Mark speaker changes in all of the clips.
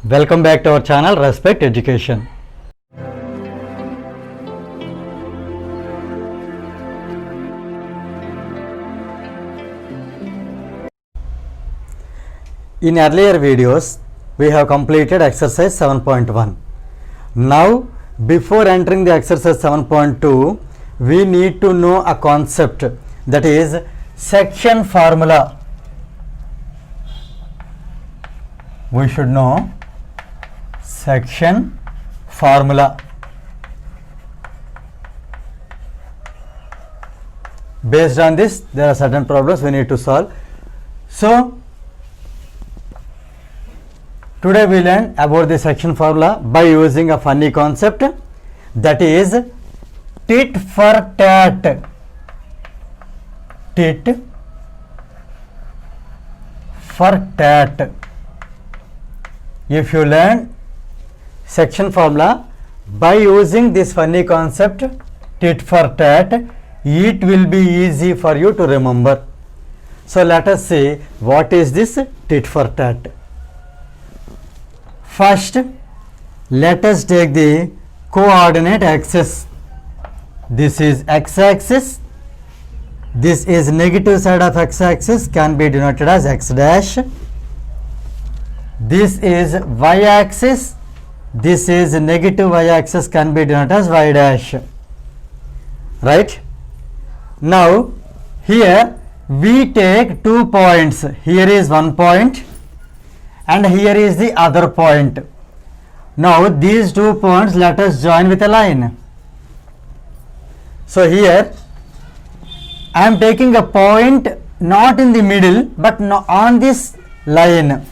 Speaker 1: Welcome back to our channel Respect Education. In earlier videos, we have completed exercise 7.1. Now, before entering the exercise 7.2, we need to know a concept, that is section formula. We should know section formula. Based on this, there are certain problems we need to solve. So, today we learn about the section formula by using a funny concept, that is tit for tat. Tit for tat. If you learn section formula by using this funny concept tit for tat, it will be easy for you to remember. So let us see what is this tit for tat. First, let us take the coordinate axis. This is x-axis. This is negative side of x-axis, can be denoted as x dash. This is y-axis. This is negative y-axis, can be denoted as y dash. Right? Now, here we take 2 points. Here is one point and here is the other point. Now, these 2 points let us join with a line. So, here I am taking a point not in the middle but on this line.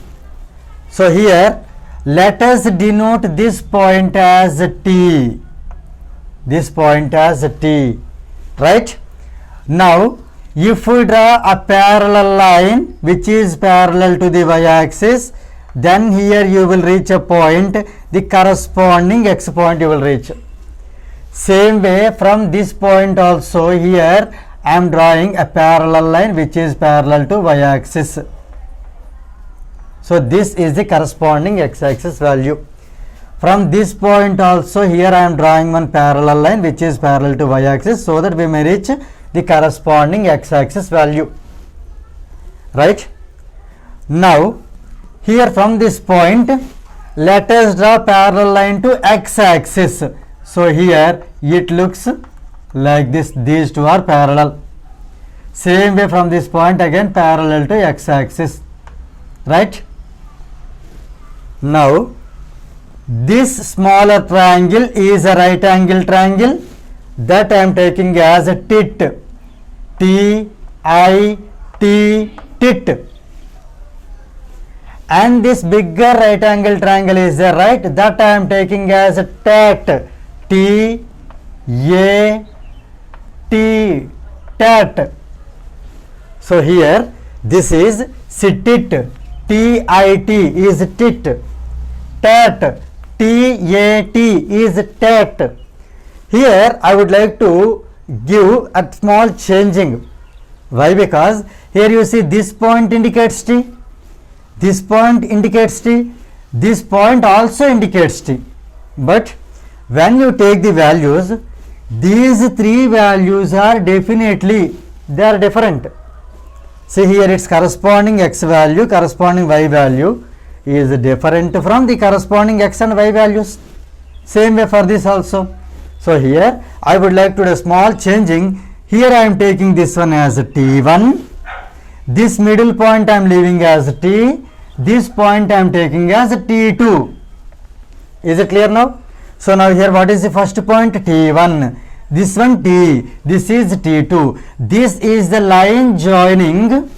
Speaker 1: So, here let us denote this point as T. This point as T. Right? Now, if we draw a parallel line which is parallel to the y-axis, then here you will reach a point, the corresponding x point you will reach. Same way, from this point also, here I am drawing a parallel line which is parallel to y-axis. So, this is the corresponding x-axis value. From this point also, here I am drawing one parallel line which is parallel to y-axis, so that we may reach the corresponding x-axis value. Right? Now, here from this point, let us draw parallel line to x-axis. So, here it looks like this. These two are parallel. Same way, from this point again parallel to x-axis. Right? Now, this smaller triangle is a right angle triangle, that I am taking as a tit. T-I-T, tit. And this bigger right angle triangle is there, right? That I am taking as a tat. T-A-T, tat. So, here this is tit. T-I-T is tit. Tat. T-A-T is tat. Here I would like to give a small changing. Why? Because here you see this point indicates T. This point indicates T. This point also indicates T. But when you take the values, these three values are definitely, they are different. See, here its corresponding x value, corresponding y value is different from the corresponding x and y values. Same way for this also. So, here I would like to do a small changing. Here I am taking this one as T1. This middle point I am leaving as T. This point I am taking as T2. Is it clear now? So, now here what is the first point? T1. This one T. This is T2. This is the line joining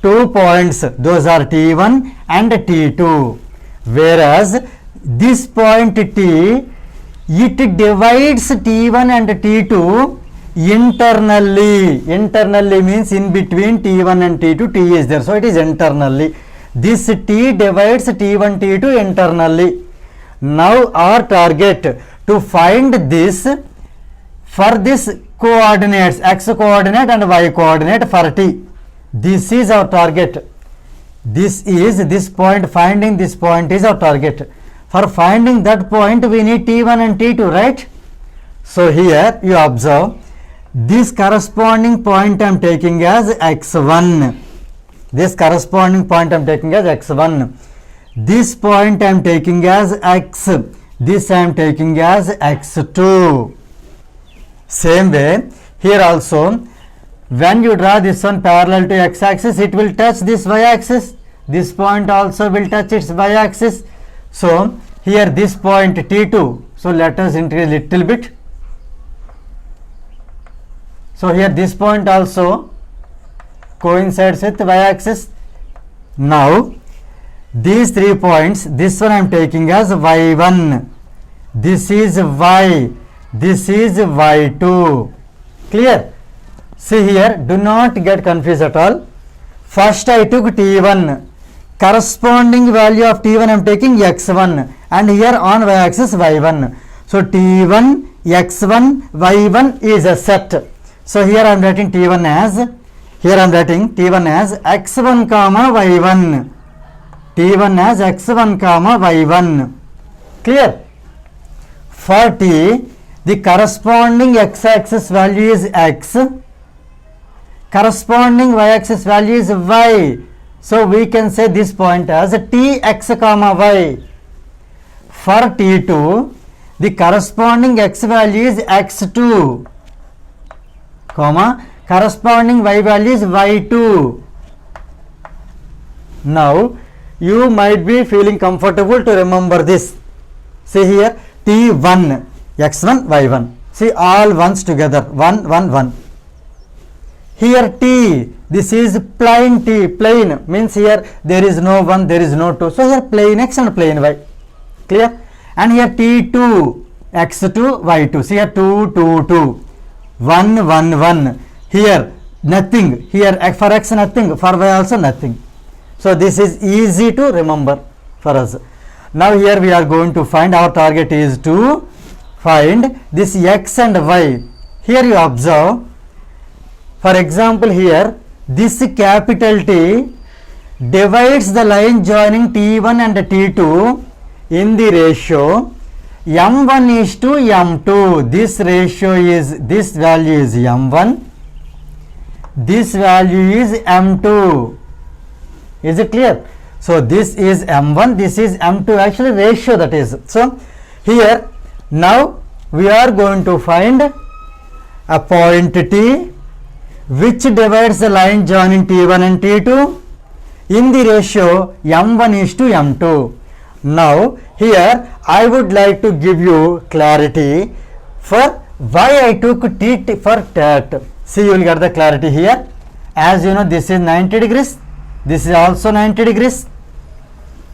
Speaker 1: 2 points. Those are T1 and T2. Whereas this point T, it divides T1 and T2 internally. Internally means in between T1 and T2, T is there. So, it is internally. This T divides T1, T2 internally. Now, our target to find this for this coordinates, x coordinate and y coordinate for T. This is our target. this point, finding this point is our target. For finding that point we need T1 and T2, right? So here you observe this corresponding point I am taking as x1. This corresponding point I am taking as x1. This point I am taking as x. This I am taking as x2. Same way here also, when you draw this one parallel to x-axis, it will touch this y-axis. This point also will touch its y-axis. So here this point T2. So let us increase little bit. So here this point also coincides with y-axis. Now these 3 points, this one I am taking as y1. This is y. This is y2. Clear? See here, do not get confused at all. First I took T1. Corresponding value of T1 I am taking x1. And here on y-axis y1. So T1, x1, y1 is a set. So here I am writing T1 as, x1 comma y1. T1 as x1 comma y1. Clear? For T, the corresponding x-axis value is x. Corresponding y-axis value is y. So we can say this point as Tx comma y. For T2, the corresponding x value is x2, comma, corresponding y value is y2. Now you might be feeling comfortable to remember this. See here, T1, x1, y1. See all ones together, 1, 1, 1. Here T, this is plain T, plain means here there is no 1, there is no 2. So here plain x and plain y. Clear? And here T2, x2, y2. See here 2, 2, 2. 1, 1, 1. Here nothing. Here for x nothing, for y also nothing. So this is easy to remember for us. Now here we are going to find, our target is to find this x and y. Here you observe, for example here this capital T divides the line joining T1 and T2 in the ratio m1 is to m2. This ratio is, this value is m1, this value is m2. Is it clear? So this is m1, this is m2, actually ratio that is. So here now we are going to find a point T which divides the line joining T1 and T2 in the ratio m1 is to m2. Now here I would like to give you clarity for why I took T for tat. See, you will get the clarity here. As you know, this is 90 degrees, this is also 90 degrees.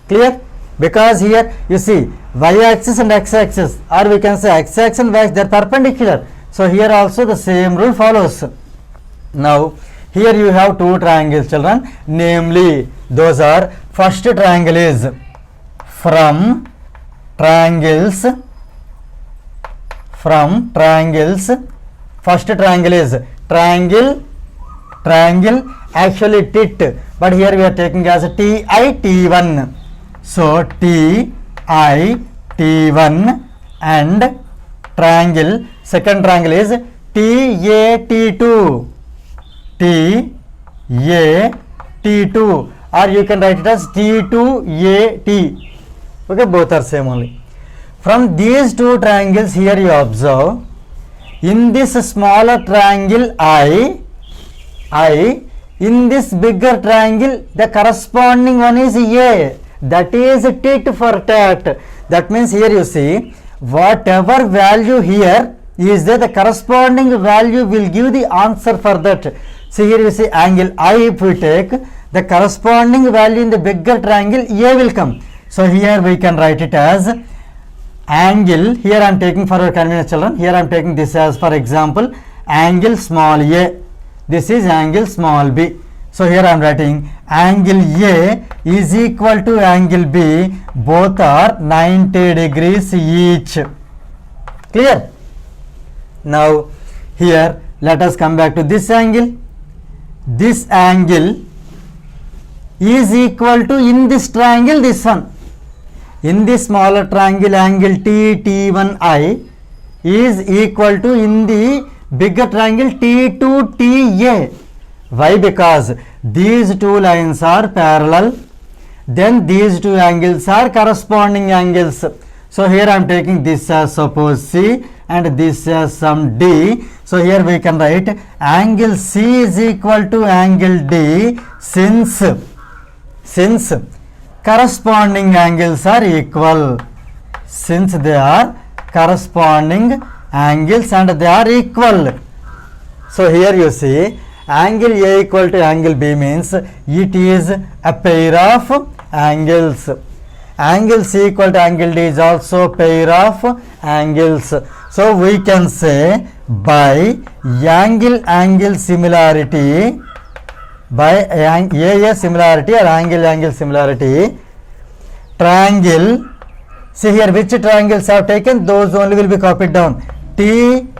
Speaker 1: Clear? Because here you see y-axis and x-axis, or we can say x-axis and y-axis, they are perpendicular. So here also the same rule follows. Now here you have two triangles, children, namely those are, first triangle is from triangles, first triangle is triangle, actually tit, but here we are taking as Ti T1. So Ti T1 and triangle, second triangle is Ta T2, Ta T2, or you can write it as T2AT. Okay, both are same only. From these two triangles, here you observe, in this smaller triangle I, in this bigger triangle the corresponding one is A, that is tit for tat. That means here you see whatever value here is there, the corresponding value will give the answer for that. See here you see angle I, if we take the corresponding value in the bigger triangle, A will come. So here we can write it as angle, here I am taking for your convenience, children, here I am taking this as, for example, angle small a, this is angle small b. So here I am writing angle A is equal to angle B, both are 90 degrees each. Clear? Now here let us come back to this angle. This angle is equal to, in this triangle, this one. In this smaller triangle, angle T1I is equal to, in the bigger triangle, T2TA. Why? Because these two lines are parallel, then these two angles are corresponding angles. So here I am taking this as suppose C and this as some D. So here we can write angle C is equal to angle D since corresponding angles are equal. Since they are corresponding angles and they are equal. So here you see angle A equal to angle B means it is a pair of angles. Angle C equal to angle D is also pair of angles. So we can say by angle similarity, by AA similarity or angle similarity, triangle, see here which triangles have taken, those only will be copied down. TI-T1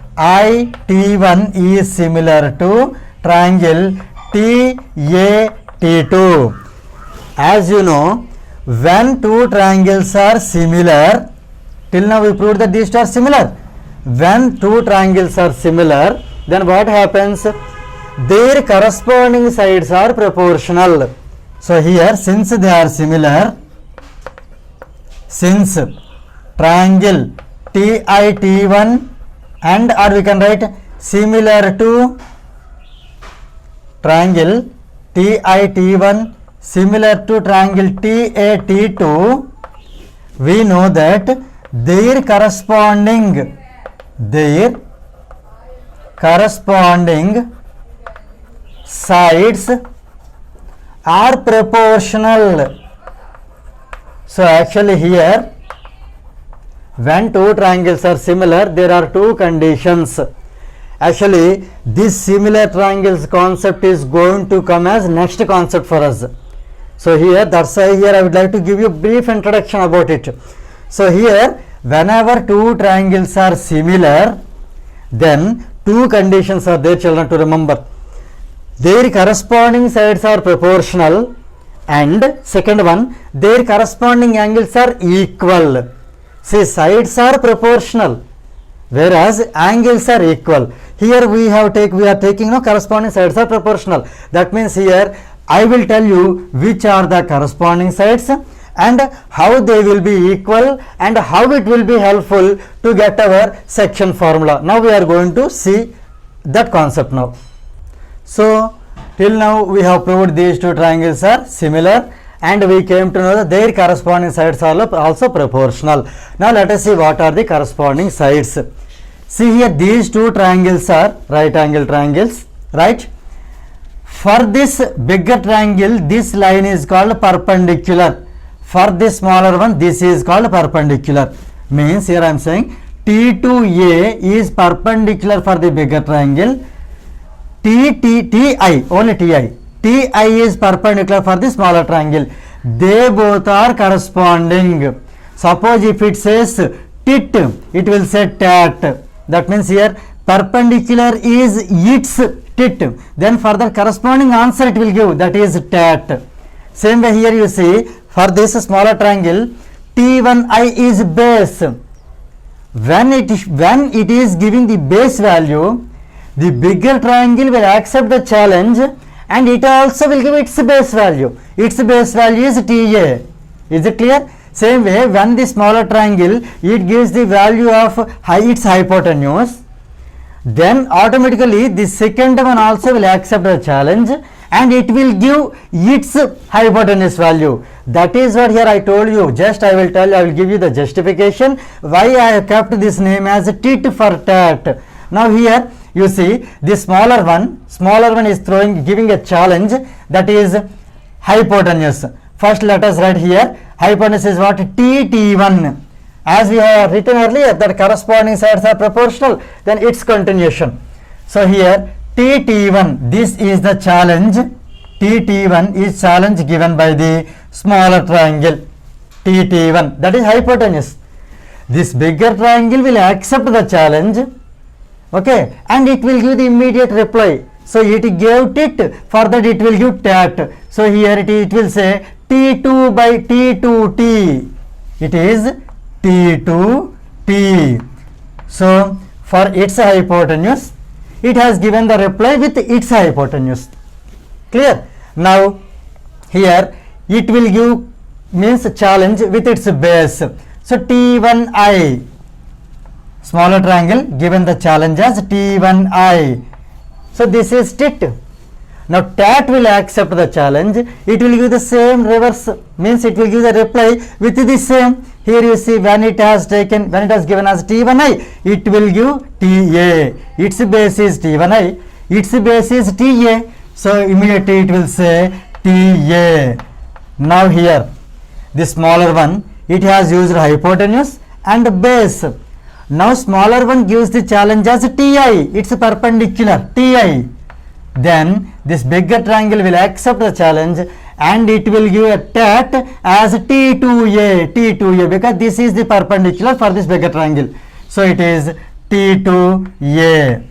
Speaker 1: is similar to triangle TAT2. As you know, when two triangles are similar, till now we proved that these two are similar. When two triangles are similar, then what happens? Their corresponding sides are proportional. So here, since they are similar, since triangle TI-T1 and, or we can write similar to triangle TI-T1 similar to triangle TAT2, we know that their corresponding sides are proportional. So actually here, when two triangles are similar, there are two conditions. Actually, this similar triangles concept is going to come as next concept for us. So here, that's why here I would like to give you a brief introduction about it. So here, whenever two triangles are similar, then two conditions are there, children, to remember. Their corresponding sides are proportional, and second one, their corresponding angles are equal. See, sides are proportional, whereas angles are equal. Here we are taking corresponding sides are proportional. That means here I will tell you which are the corresponding sides and how they will be equal and how it will be helpful to get our section formula. Now we are going to see that concept now. So till now we have proved these two triangles are similar and we came to know that their corresponding sides are also proportional. Now let us see what are the corresponding sides. See here, these two triangles are right angle triangles, right? For this bigger triangle, this line is called perpendicular. For this smaller one, this is called perpendicular. Means here I am saying T2A is perpendicular for the bigger triangle. TI, only TI. TI is perpendicular for the smaller triangle. They both are corresponding. Suppose if it says tit, it will say tat. That means here perpendicular is its tit. Then for the corresponding answer it will give, that is tat. Same way here you see, for this smaller triangle, T1I is base. When it is giving the base value, the bigger triangle will accept the challenge and it also will give its base value. Its base value is TA. Is it clear? Same way, when the smaller triangle, it gives the value of its hypotenuse, then automatically the second one also will accept the challenge and it will give its hypotenuse value. That is what here I told you. Just I will give you the justification why I have kept this name as tit for tat. Now here you see the smaller one is giving a challenge, that is hypotenuse. First let us write here, hypotenuse is what? T1. As we have written earlier that corresponding sides are proportional, then its continuation. So here T1, this is the challenge. T1 is challenge given by the smaller triangle. T1, that is hypotenuse. This bigger triangle will accept the challenge, okay, and it will give the immediate reply. So it gave tit, for that it will give tat. So here it will say T2 by T2T. It is T2T. So for its hypotenuse, it has given the reply with its hypotenuse. Clear? Now here it will give means challenge with its base. So T1I, smaller triangle given the challenge as T1I. So this is tit. Now tat will accept the challenge. It will give the same reverse, means it will give the reply with the same. Here you see when it has given as T1I, it will give TA. Its base is T1I. Its base is TA. So immediately it will say TA. Now here, the smaller one, it has used hypotenuse and base. Now smaller one gives the challenge as TI. It's perpendicular, TI. Then this bigger triangle will accept the challenge and it will give a tat as T2A, because this is the perpendicular for this bigger triangle. So it is T2A.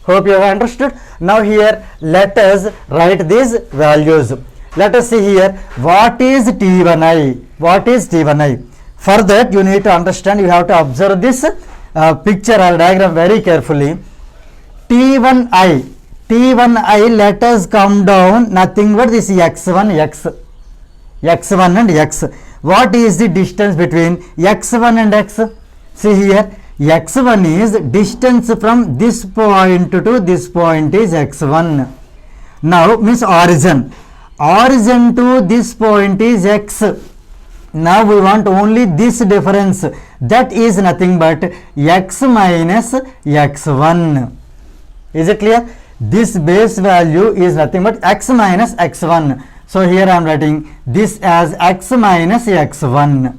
Speaker 1: Hope you have understood. Now here let us write these values. Let us see here what is T1I. What is T1I? For that you need to understand, you have to observe this picture or diagram very carefully. T1I, let us come down, nothing but this x1 and x. What is the distance between x1 and x? See here, x1 is distance from this point to this point is x1. Now means origin to this point is x. Now we want only this difference, that is nothing but x minus x1. Is it clear? This base value is nothing but x minus x1. So here I am writing this as x minus x1.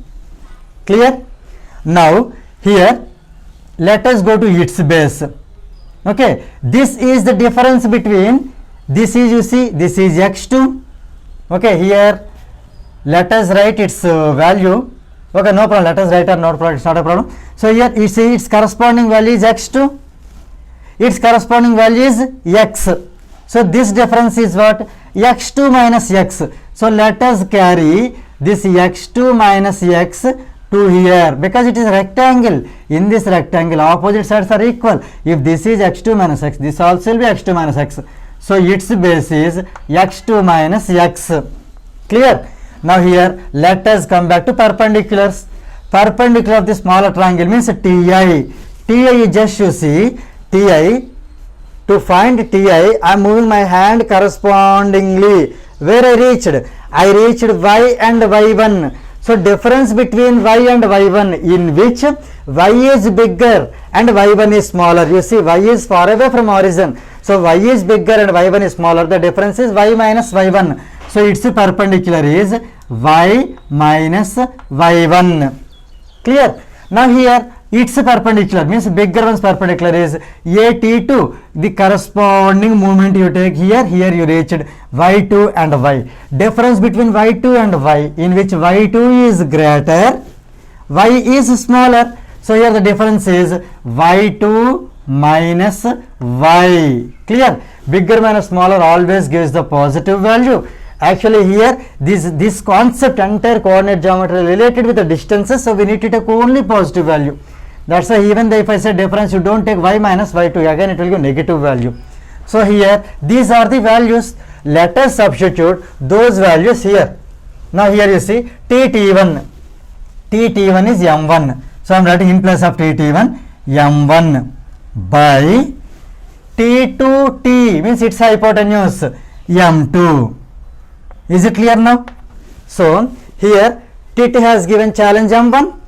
Speaker 1: Clear? Now here let us go to its base. Okay, this is the difference between, this is, you see, this is x2. Okay, here let us write its value. Okay, no problem, let us write or no problem, it's not a problem. So here you see its corresponding value is x2, its corresponding value is x. So this difference is what? X2 minus x. So let us carry this x2 minus x to here, because it is rectangle. In this rectangle opposite sides are equal. If this is x2 minus x, this also will be x2 minus x. So its base is x2 minus x. Clear? Now here let us come back to perpendiculars. Perpendicular of the smaller triangle means TI. TI, just you see TI. To find TI, I am moving my hand correspondingly. Where I reached? I reached y and y1. So difference between y and y1, in which y is bigger and y1 is smaller. You see, y is far away from origin. So y is bigger and y1 is smaller. The difference is y minus y1. So its perpendicular is y minus y1. Clear? Now here its perpendicular means bigger one's perpendicular is AT2. The corresponding movement you take here, you reached y2 and y. Difference between y2 and y, in which y2 is greater, y is smaller. So here the difference is y2 minus y. Clear? Bigger minus smaller always gives the positive value. Actually here this concept, entire coordinate geometry related with the distances, so we need to take only positive value. That's why even if I say difference, you don't take y minus y2, again it will give negative value. So here these are the values. Let us substitute those values here. Now here you see T1 is m1. So I am writing in place of T1 m1 by T2T means its hypotenuse m2. Is it clear now? So here tit has given challenge m1,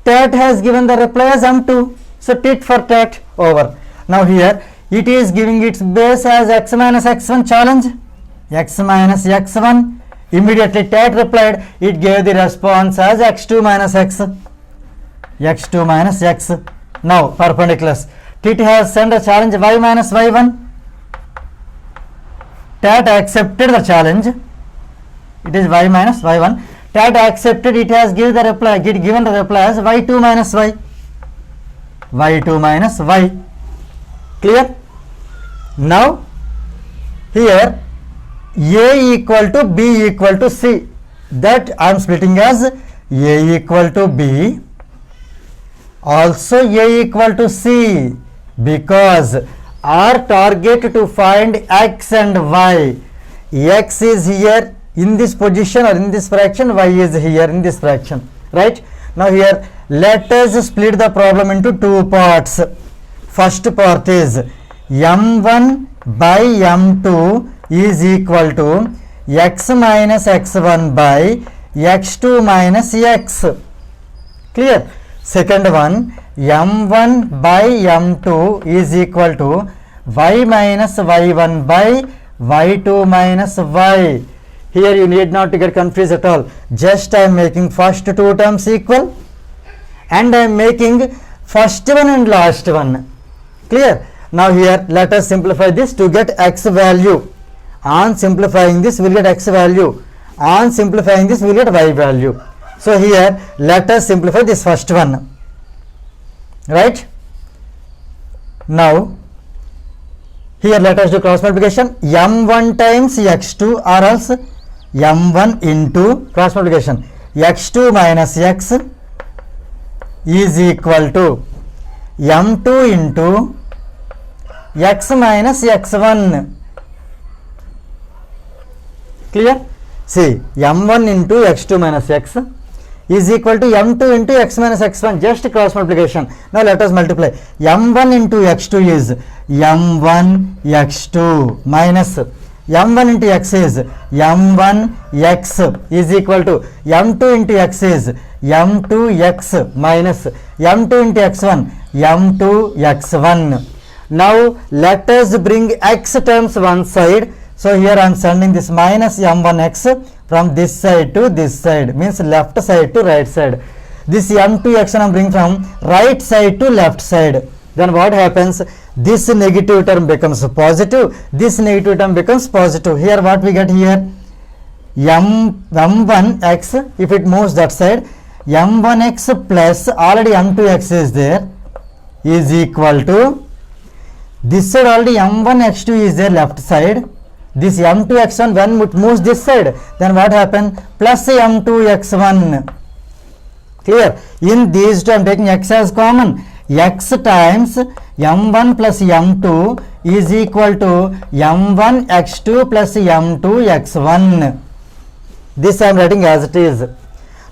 Speaker 1: tat has given the reply as m2. So tit for tat over. Now here it is giving its base as x minus x1 challenge, x minus x1. Immediately tat replied, it gave the response as x2 minus x, x2 minus x. Now perpendiculars, tit has sent a challenge y minus y1. Tat accepted the challenge, it is y minus y1. Tat accepted, it has given the reply, given the reply as y2 minus y, y2 minus y. Clear? Now here A equal to B equal to C. That I am splitting as A equal to B, also A equal to C, because our target to find X and Y. X is here in this position or in this fraction, Y is here in this fraction, right? Now here let us split the problem into two parts. First part is M1 by M2 is equal to X minus X1 by X2 minus X. Clear? Second one, M1 by M2 is equal to Y minus Y1 by Y2 minus Y. Here you need not to get confused at all. Just I am making first two terms equal and I am making first one and last one. Clear? Now here let us simplify this to get X value. On simplifying this we will get X value. On simplifying this we will get Y value. So here let us simplify this first one. Right? Now here let us do cross multiplication. M1 times X2 or else M1 into cross multiplication X2 minus X is equal to M2 into X minus X1. Clear? See, M1 into X2 minus X is equal to M2 into X minus X1, just cross multiplication. Now let us multiply. M1 into X2 is M1 X2 minus M1 into X is M1 X is equal to M2 into X is M2 X minus M2 into X1 M2 X1. Now let us bring X terms one side. So here I am sending this minus M1 X from this side to this side, means left side to right side. This M2 X I am bringing from right side to left side. Then what happens? This negative term becomes positive. This negative term becomes positive. Here what we get here? M1 X, if it moves that side, M1 X plus already M2 X is there, is equal to this side already M1 X2 is there left side. This M2 X1 when it moves this side, then what happen? Plus M2 X1. Clear? In these two I am taking X as common. X times M1 plus M2 is equal to M1 X2 plus M2 X1. This I am writing as it is.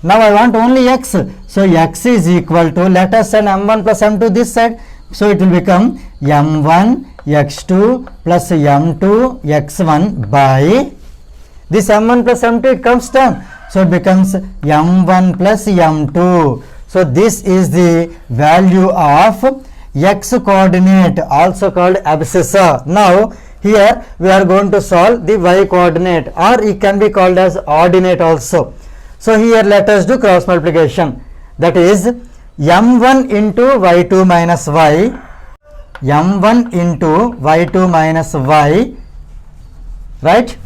Speaker 1: Now I want only X. So X is equal to, let us send M1 plus M2 this side. So it will become M1 X2 plus M2 X1 by this M1 plus M2, it comes down. So it becomes M1 plus M2. So this is the value of X coordinate, also called abscissa. Now here we are going to solve the Y coordinate, or it can be called as ordinate also. So here let us do cross multiplication. That is M1 into Y2 minus Y, M1 into Y2 minus Y, right,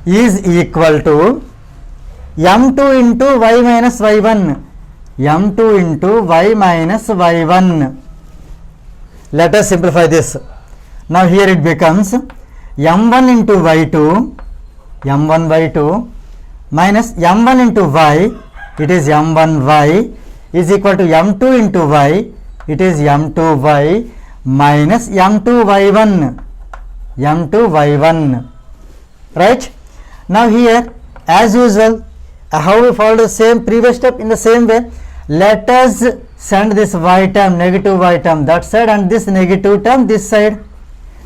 Speaker 1: is equal to M2 into Y minus Y1, M2 into Y minus Y1. Let us simplify this. Now here it becomes M1 into Y2, M1 Y2 minus M1 into Y, it is M1 Y, is equal to M2 into Y, it is M2 Y minus M2 Y1, M2 Y1, right? Now here as usual, how we followed the same previous step, in the same way, let us send this Y term, negative Y term that side, and this negative term this side.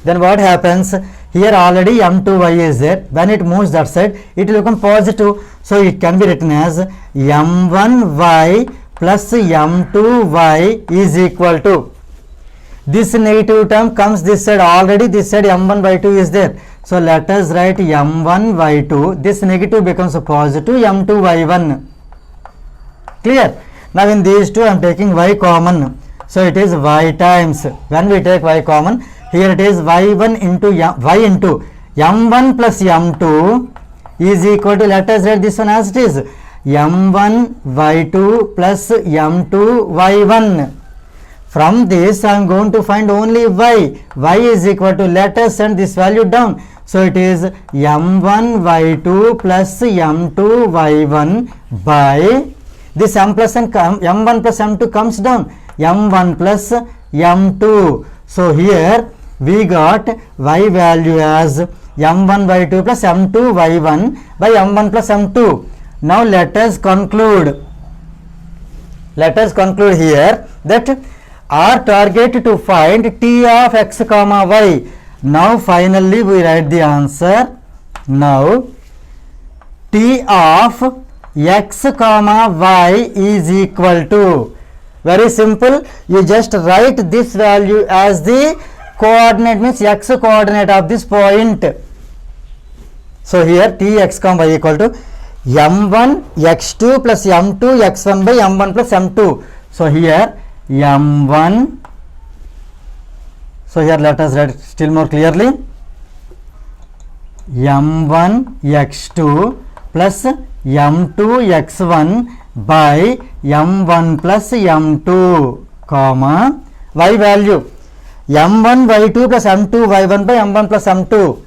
Speaker 1: Then what happens? Here already M2Y is there. When it moves that side, it will become positive. So it can be written as M1Y plus M2Y is equal to, this negative term comes this side, already this side M1Y2 is there. So let us write M1Y2, this negative becomes a positive M2Y1. Clear? Now in these two I am taking Y common. So it is Y times, when we take Y common, here it is Y1 into Y into M1 plus M2 is equal to, let us write this one as it is, M1 Y2 plus M2 Y1. From this I am going to find only y. Y is equal to, let us send this value down. So it is m1 y2 plus m2 y1 by this m plus n m1 plus m2 comes down, m1 plus m2. So here we got y value as m1 y2 plus m2 y1 by m1 plus m2. Now let us conclude. Let us conclude here that our target to find t of x comma y. Now finally we write the answer. Now t of x comma y is equal to, very simple, you just write this value as the coordinate, means x coordinate of this point. So here t x comma y equal to m1 x2 plus m2 x1 by m1 plus m2. So here m1, so here let us write still more clearly, m1 x2 plus m2 x1 by m1 plus m2 comma y value m1 y2 plus m2 y1 by m1 plus m2,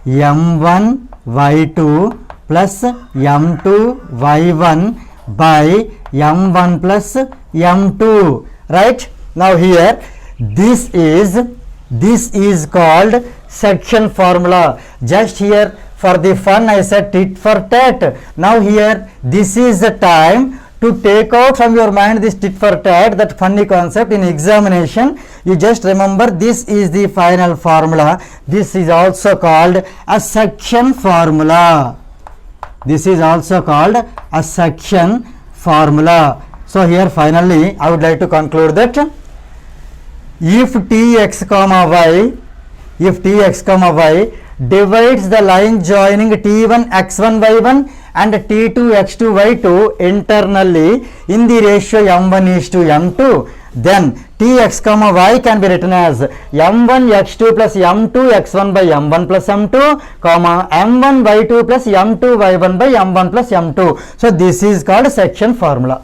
Speaker 1: m1 y2 plus m2 y1 by m1 plus m2, right? Now here this is called section formula. Just here for the fun I said tit for tat. Now here this is the time to take out from your mind this tit for tat, that funny concept in examination. You just remember this is the final formula. This is also called a section formula. This is also called a section formula. So here finally I would like to conclude that if tx comma y divides the line joining t1 x1 y1 and t2 x2 y2 internally in the ratio m1 is to m2, then tx comma y can be written as m1 x2 plus m2 x1 by m1 plus m2 comma m1 y2 plus m2 y1 by m1 plus m2. So this is called section formula.